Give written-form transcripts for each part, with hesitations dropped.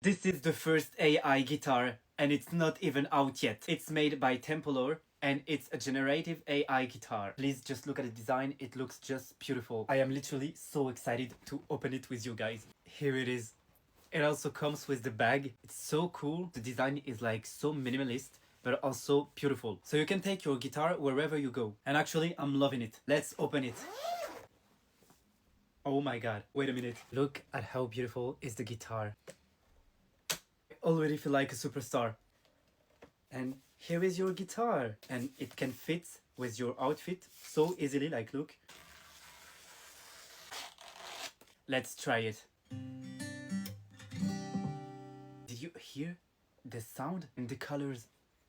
This is the first AI guitar, and it's not even out yet. It's made by Tempolor, and it's a generative AI guitar. Please just look at the design, it looks just beautiful. I am literally so excited to open it with you guys. Here it is. It also comes with the bag. It's so cool. The design is like so minimalist, but also beautiful. So you can take your guitar wherever you go. And actually, I'm loving it. Let's open it. Oh my god, wait a minute. Look at how beautiful is the guitar. I already feel like a superstar. And here is your guitar. And it can fit with your outfit so easily, like look. Let's try it. Did you hear the sound and the colors?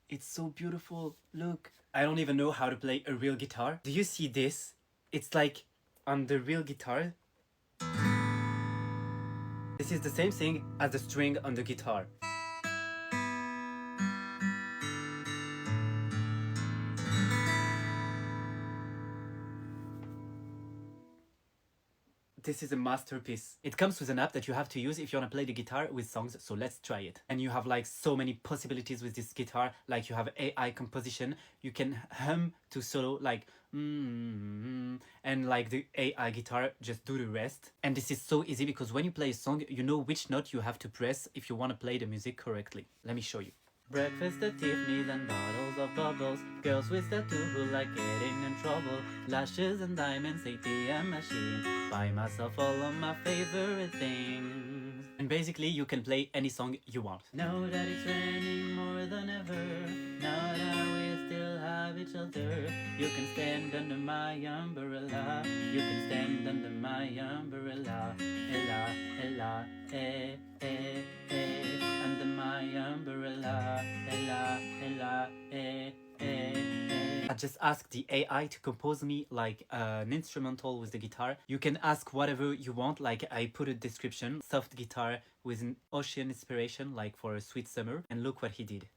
It's so beautiful. Look. I don't even know how to play a real guitar. Do you see this? It's like on the real guitar. This is the same thing as the string on the guitar. This is a masterpiece. It comes with an app that you have to use if you want to play the guitar with songs, so let's try it. And you have like so many possibilities with this guitar, like you have AI composition, you can hum to solo like and like the AI guitar just do the rest. And this is so easy because when you play a song, you know which note you have to press if you want to play the music correctly. Let me show you. Breakfast at Tiffany's and bottles of bubbles. Girls with tattoo who like getting in trouble. Lashes and diamonds, ATM machine. Buy myself all of my favorite things. And basically you can play any song you want. Know that it's raining more than ever. Now that we still have each other. You can stand under my umbrella. You can stand under my umbrella. Ella, ella, under my umbrella. Ella, ella, I just asked the AI to compose me like an instrumental with the guitar. You can ask whatever you want, like I put a description, soft guitar with an ocean inspiration like for a sweet summer, and look what he did.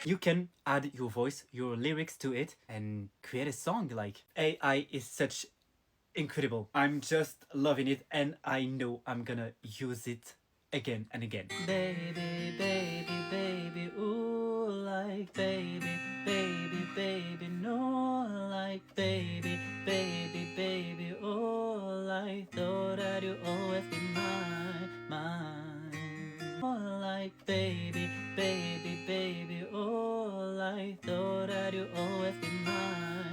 You can add your voice, your lyrics to it, and create a song. Like AI is such incredible. I'm just loving it, and I know I'm gonna use it again and again. Baby, baby, baby, ooh, like baby, baby, baby, no, like baby, baby, baby, oh, like thought that you always be mine, mine. Oh, like baby, baby, baby, oh, like thought that you always be mine.